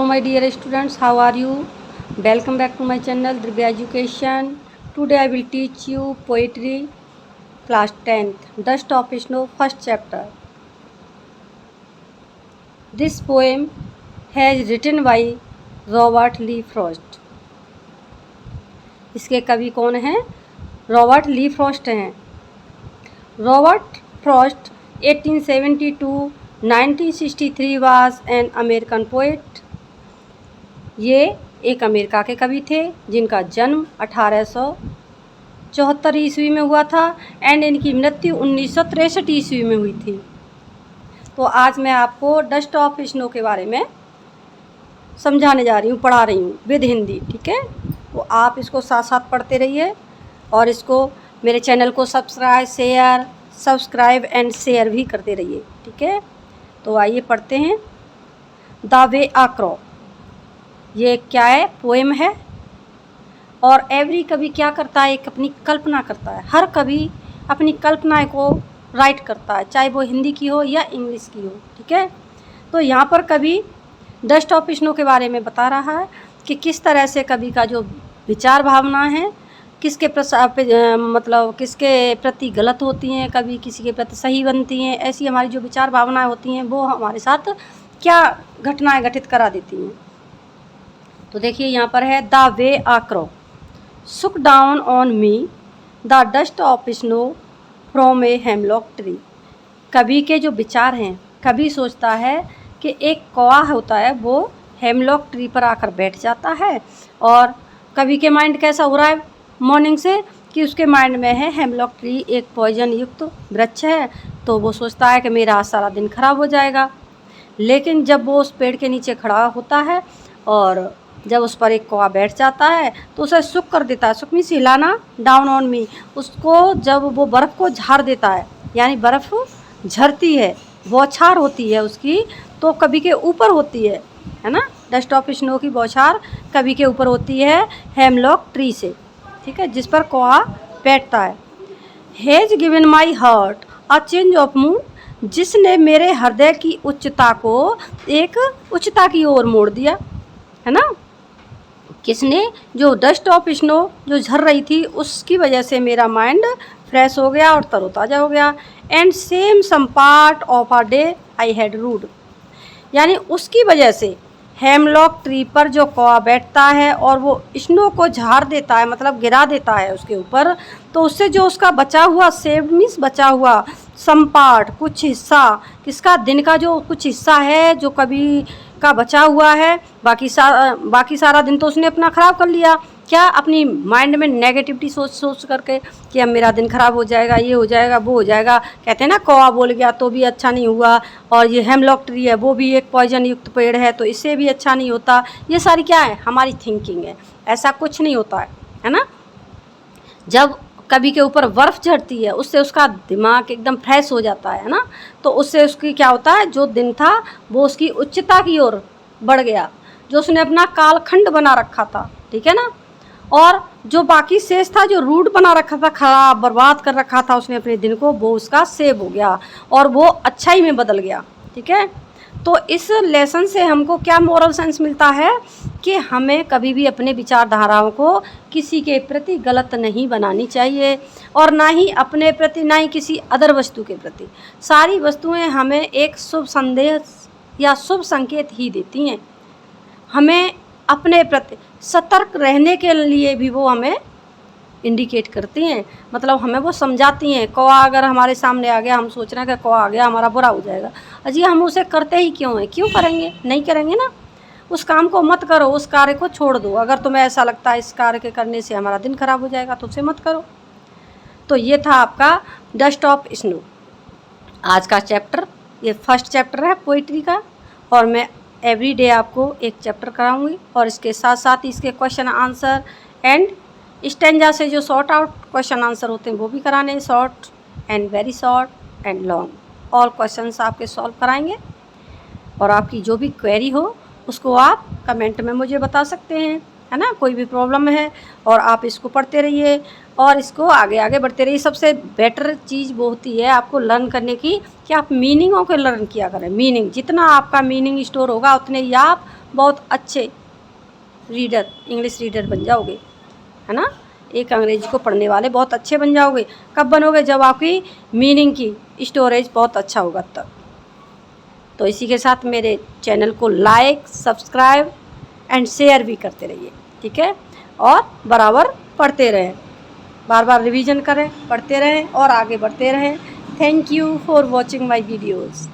My dear students, how are you? Welcome back to my channel Divya Education. Today I will teach you poetry class 10th, Dust of Snow, first chapter. This poem has written by Robert Lee Frost. इसके कवि कौन हैं? Robert ली Frost हैं। Robert Frost 1870 to 1963 was an American poet. ये एक America के कवि थे जिनका जन्म 1874 ईस्वी में हुआ था एंड इनकी मृत्यु 1963 ईस्वी में हुई थी। तो आज मैं आपको डस्ट ऑफ स्नो के बारे में समझाने जा रही हूँ, पढ़ा रही हूँ विद हिंदी, ठीक है। तो आप इसको साथ साथ पढ़ते रहिए और इसको मेरे चैनल को सब्सक्राइब एंड शेयर भी करते रहिए, ठीक है। तो आइए पढ़ते हैं। द वे आ क्रॉ, ये क्या है? पोएम है। और एवरी कवि क्या करता है? एक अपनी कल्पना करता है। हर कवि अपनी कल्पना को राइट करता है, चाहे वो हिंदी की हो या इंग्लिश की हो, ठीक है। तो यहाँ पर कवि डस्ट ऑफ स्नो के बारे में बता रहा है कि किस तरह से कवि का जो विचार भावना है किसके मतलब किसके प्रति गलत होती हैं, कभी किसी के प्रति सही बनती हैं। ऐसी हमारी जो विचार भावनाएं होती हैं वो हमारे साथ क्या घटनाएं घटित करा देती हैं। तो देखिए यहाँ पर है द वे आ क्रॉ सुक down on me the dust of snow from a hemlock tree. कवि के जो विचार हैं, कवि सोचता है कि एक कौवा होता है वो हेमलॉक ट्री पर आकर बैठ जाता है और कवि के माइंड कैसा हो रहा है मॉर्निंग से कि उसके माइंड में है हेमलॉक ट्री एक पॉइजन युक्त वृक्ष है। तो वो सोचता है कि मेरा आज सारा दिन खराब हो जाएगा। लेकिन जब वो उस पेड़ के नीचे खड़ा होता है और जब उस पर एक कौवा बैठ जाता है तो उसे सुक कर देता है। सुक मीन्स हिलाना, डाउन ऑन मी। उसको जब वो बर्फ़ को झाड़ देता है, यानी बर्फ़ झरती है, बौछार होती है उसकी, तो कवि के ऊपर होती है ना। डस्ट ऑफ स्नो की बौछार कवि के ऊपर होती है हेमलॉक ट्री से, ठीक है, जिस पर कौवा बैठता है। Has given my heart a change of mood, जिसने मेरे हृदय की उच्चता को एक उच्चता की ओर मोड़ दिया, है ना। किसने? जो डस्ट ऑफ स्नो जो झर रही थी उसकी वजह से मेरा माइंड फ्रेश हो गया और तरोताज़ा हो गया। And same some part of a day I had rude, यानी उसकी वजह से हेमलॉक ट्री पर जो कौवा बैठता है और वो स्नो को झाड़ देता है, मतलब गिरा देता है उसके ऊपर, तो उससे जो उसका बचा हुआ सेव्ड मीन्स बचा हुआ सम पार्ट कुछ हिस्सा, किसका? दिन का जो कुछ हिस्सा है जो कभी का बचा हुआ है, बाकी सारा दिन तो उसने अपना ख़राब कर लिया। क्या? अपनी माइंड में नेगेटिविटी सोच करके कि अब मेरा दिन ख़राब हो जाएगा, ये हो जाएगा, वो हो जाएगा। कहते हैं ना कौवा बोल गया तो भी अच्छा नहीं हुआ, और ये हेमलॉक ट्री है वो भी एक पॉइजन युक्त पेड़ है तो इससे भी अच्छा नहीं होता। ये सारी क्या है? हमारी थिंकिंग है। ऐसा कुछ नहीं होता है ना। जब कवि के ऊपर बर्फ़ झड़ती है उससे उसका दिमाग एकदम फ्रेश हो जाता है ना, तो उससे उसकी क्या होता है, जो दिन था वो उसकी उच्चता की ओर बढ़ गया, जो उसने अपना कालखंड बना रखा था, ठीक है ना। और जो बाकी शेष था, जो रूट बना रखा था, खराब बर्बाद कर रखा था उसने अपने दिन को, वो उसका सेव हो गया और वो अच्छाई में बदल गया, ठीक है। तो इस लेसन से हमको क्या मोरल सेंस मिलता है कि हमें कभी भी अपने विचारधाराओं को किसी के प्रति गलत नहीं बनानी चाहिए, और ना ही अपने प्रति, ना ही किसी अदर वस्तु के प्रति। सारी वस्तुएं हमें एक शुभ संदेश या शुभ संकेत ही देती हैं। हमें अपने प्रति सतर्क रहने के लिए भी वो हमें इंडिकेट करती हैं, मतलब हमें वो समझाती हैं। कौवा अगर हमारे सामने आ गया, हम सोच रहे हैं कि कौवा आ गया हमारा बुरा हो जाएगा, अजी हम उसे करते ही क्यों हैं? क्यों करेंगे? नहीं करेंगे ना। उस काम को मत करो, उस कार्य को छोड़ दो। अगर तुम्हें ऐसा लगता है इस कार्य के करने से हमारा दिन खराब हो जाएगा तो उसे मत करो। तो ये था आपका डस्ट ऑफ स्नो आज का चैप्टर। ये फर्स्ट चैप्टर है पोइट्री का, और मैं एवरी डे आपको एक चैप्टर कराऊंगी, और इसके साथ साथ इसके क्वेश्चन आंसर एंड स्टेंजा से जो शॉर्ट आउट क्वेश्चन आंसर होते हैं वो भी कराने, short and very short and long. All questions आपके सॉल्व कराएंगे, और आपकी जो भी क्वेरी हो उसको आप कमेंट में मुझे बता सकते हैं, है ना। कोई भी प्रॉब्लम है, और आप इसको पढ़ते रहिए और इसको आगे आगे बढ़ते रहिए। सबसे बेटर चीज़ वो होती है आपको लर्न करने की कि आप मीनिंगों को लर्न किया करें। मीनिंग जितना आपका मीनिंग स्टोर होगा उतने ही आप बहुत अच्छे रीडर, इंग्लिश रीडर बन जाओगे, है ना। एक अंग्रेजी को पढ़ने वाले बहुत अच्छे बन जाओगे। कब बनोगे? जब आपकी मीनिंग की स्टोरेज बहुत अच्छा होगा तब। तो इसी के साथ मेरे चैनल को लाइक, सब्सक्राइब एंड शेयर भी करते रहिए, ठीक है। और बराबर पढ़ते रहें, बार बार रिवीजन करें, पढ़ते रहें और आगे बढ़ते रहें। Thank you for watching my videos.